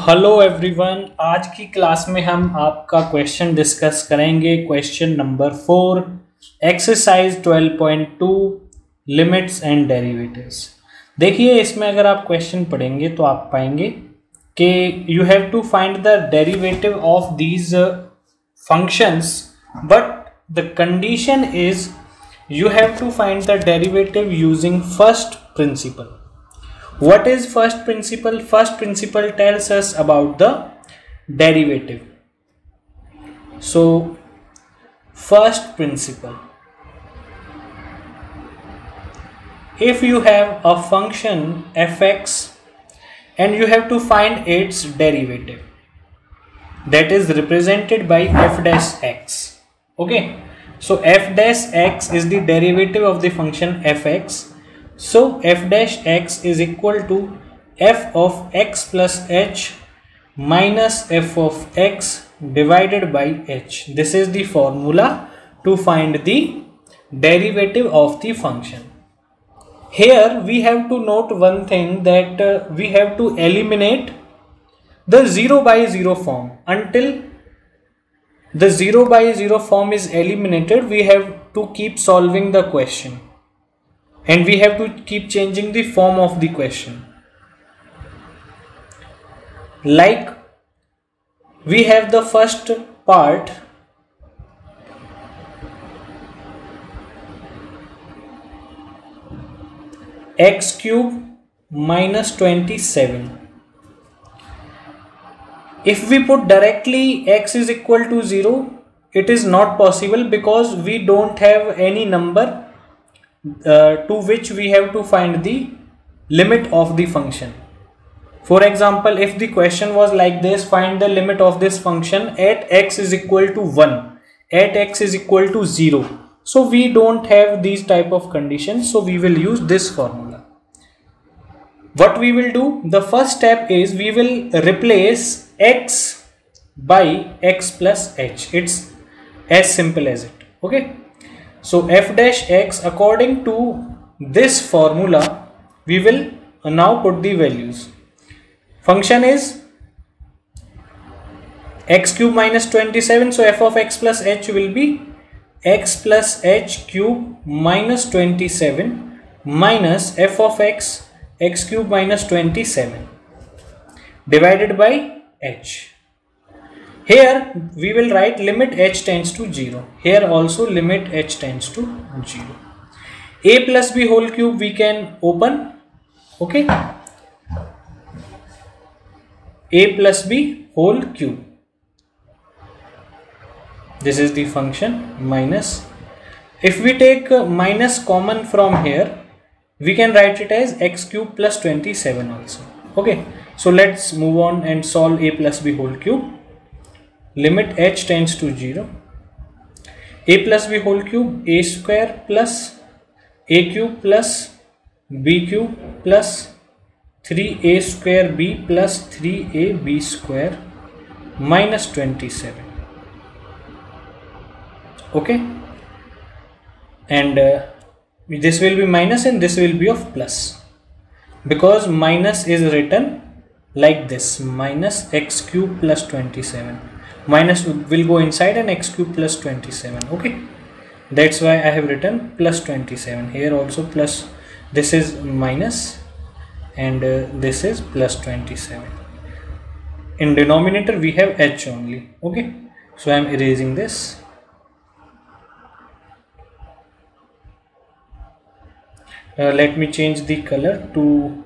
Hello everyone, आज की class में हम आपका क्वेश्चन डिस्कस करेंगे। Question number 4, exercise 12.2 limits and derivatives. देखिए, इसमें अगर आप क्वेश्चन पढ़ेंगे तो आप पाएंगे कि you have to find the derivative of these functions, but the condition is you have to find the derivative using first principle. What is first principle? First principle tells us about the derivative. So first principle, if you have a function fx and you have to find its derivative, that is represented by f dash x. Okay, so f dash x is the derivative of the function fx. So f dash x is equal to f of x plus h minus f of x divided by h. This is the formula to find the derivative of the function. Here we have to note one thing, that we have to eliminate the 0 by 0 form. Until the 0 by 0 form is eliminated, we have to keep solving the question and we have to keep changing the form of the question. Like we have the first part, x cube minus 27. If we put directly x is equal to 0, it is not possible because we don't have any number to which we have to find the limit of the function. For example, if the question was like this, find the limit of this function at x is equal to 1, at x is equal to 0. So we don't have these type of conditions, so we will use this formula. What we will do, the first step is we will replace x by x plus h. It's as simple as it. Okay, so f dash x, according to this formula, we will now put the values. Function is x cube minus 27, so f of x plus h will be x plus h cube minus 27 minus f of x cube minus 27 divided by h. Here we will write limit h tends to 0. Here also limit h tends to 0. A plus b whole cube we can open. Okay, a plus b whole cube. This is the function minus. If we take minus common from here, we can write it as x cube plus 27 also. Okay, so let's move on and solve a plus b whole cube. Limit h tends to 0. A plus b whole cube, a square plus a cube plus b cube plus 3a square b plus 3ab square minus 27. Okay, and this will be minus and this will be of plus, because minus is written like this, minus x cube plus 27. Minus will go inside and x cube plus 27. Okay, that's why I have written plus 27. Here also plus, this is minus and this is plus 27. In denominator we have h only. Okay, so I am erasing this. Let me change the color to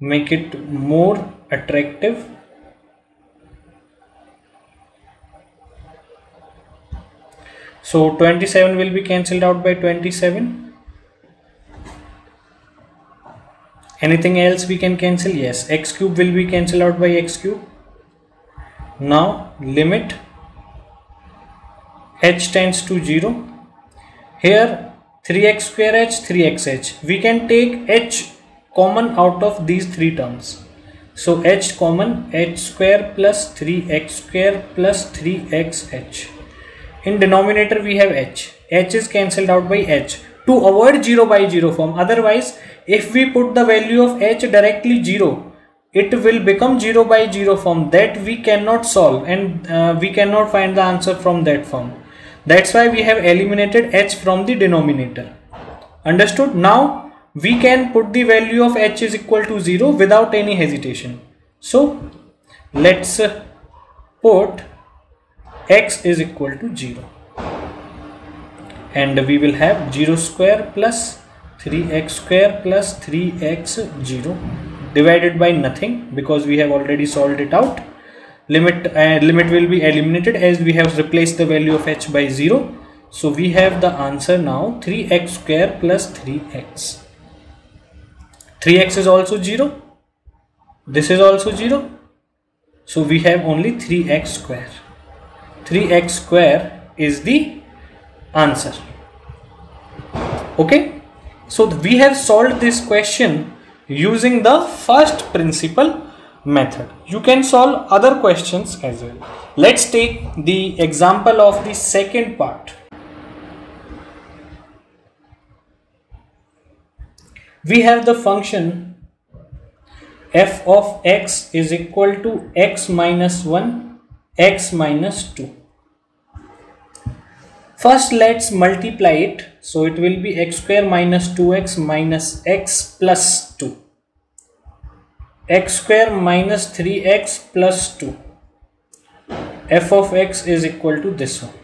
make it more attractive. So 27 will be cancelled out by 27. Anything else we can cancel? Yes, x cube will be cancelled out by x cube. Now limit h tends to 0. Here 3x square h, 3x h. We can take h common out of these three terms. So h common, h square plus 3x square plus 3xh. In denominator we have h. H is cancelled out by h to avoid 0 by 0 form. Otherwise, if we put the value of h directly 0, it will become 0 by 0 form that we cannot solve, and we cannot find the answer from that form. That's why we have eliminated h from the denominator. Understood? Now we can put the value of h is equal to 0 without any hesitation. So let's put x is equal to 0, and we will have 0 square plus 3x square plus 3x 0 divided by nothing, because we have already solved it out. Limit will be eliminated as we have replaced the value of h by 0. So we have the answer now, 3x square plus 3x. 3x is also 0. This is also 0. So we have only 3x square. 3x square is the answer. Okay. So we have solved this question using the first principle method. You can solve other questions as well. Let's take the example of the second part. We have the function f of x is equal to x minus 1, x minus 2. First let's multiply it. So it will be x square minus 2x minus x plus 2. X square minus 3x plus 2. F of x is equal to this one.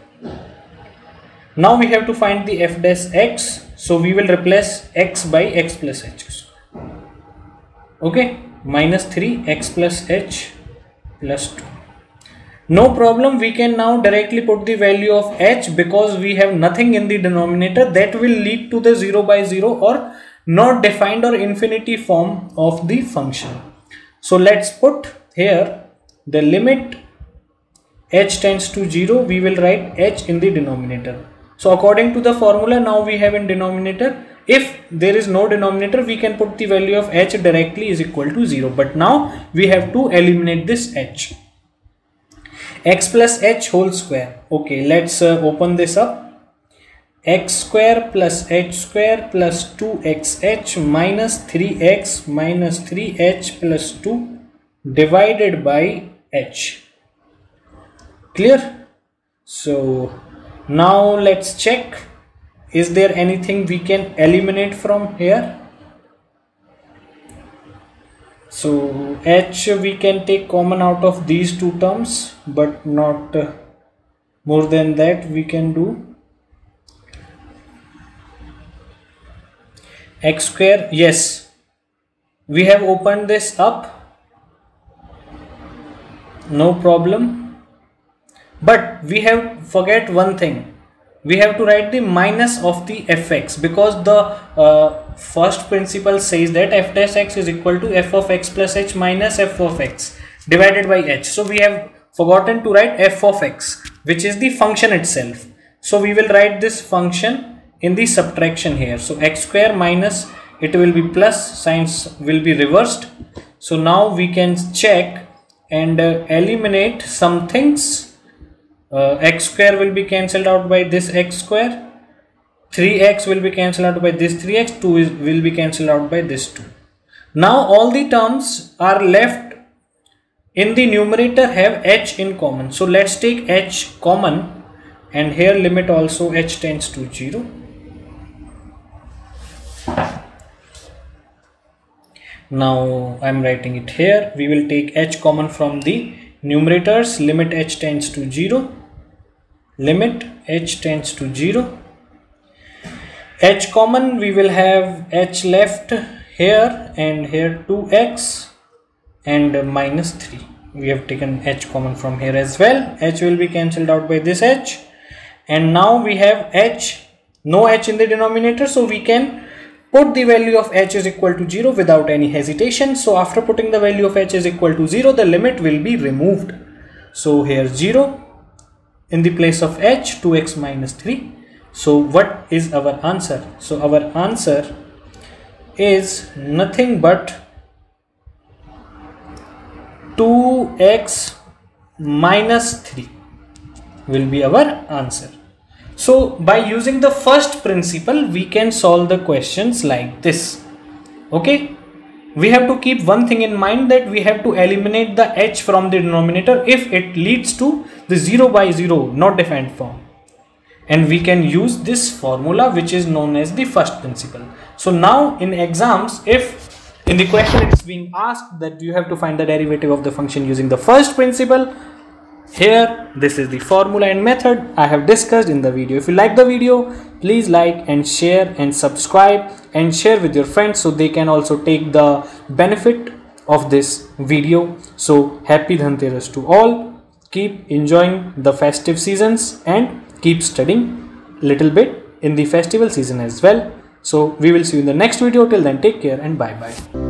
Now we have to find the f dash x. So we will replace x by x plus h square. Okay, minus 3x plus h plus 2. No problem, we can now directly put the value of h, because we have nothing in the denominator that will lead to the 0 by 0 or not defined or infinity form of the function. So let's put here the limit h tends to 0, we will write h in the denominator. So according to the formula now we have in denominator, if there is no denominator we can put the value of h directly is equal to 0, but now we have to eliminate this h. X plus h whole square. Okay, let's open this up. X square plus h square plus 2xh minus 3x minus 3h plus 2 divided by h. Clear? So now let's check, is there anything we can eliminate from here? So h we can take common out of these two terms, but not more than that we can do. X square, yes, we have opened this up, no problem, but we have forget one thing. We have to write the minus of the fx, because the first principle says that f dash x is equal to f of x plus h minus f of x divided by h. So we have forgotten to write f of x, which is the function itself. So we will write this function in the subtraction here. So x square minus, it will be plus, signs will be reversed. So now we can check and eliminate some things. X square will be cancelled out by this x square, 3x will be cancelled out by this 3x, 2 will be cancelled out by this 2. Now all the terms are left in the numerator have h in common. So let's take h common, and here limit also h tends to 0. Now I am writing it here. We will take h common from the numerators. Limit h tends to 0. Limit h tends to 0. H common, we will have h left here and here 2x and minus 3. We have taken h common from here as well. H will be cancelled out by this h. And now we have h, no h in the denominator. So we can put the value of h is equal to 0 without any hesitation. So after putting the value of h is equal to 0, the limit will be removed. So here 0 in the place of h, 2x minus 3. So what is our answer? So our answer is nothing but 2x minus 3 will be our answer. So by using the first principle we can solve the questions like this. Okay, we have to keep one thing in mind, that we have to eliminate the h from the denominator if it leads to the 0 by 0 not defined form. And we can use this formula which is known as the first principle. So now in exams, if in the question it's being asked that you have to find the derivative of the function using the first principle, here this is the formula and method I have discussed in the video. If you like the video, please like and share and subscribe and share with your friends so they can also take the benefit of this video. So happy Dhanteras to all. Keep enjoying the festive seasons and keep studying little bit in the festival season as well. So we will see you in the next video. Till then, take care and bye bye.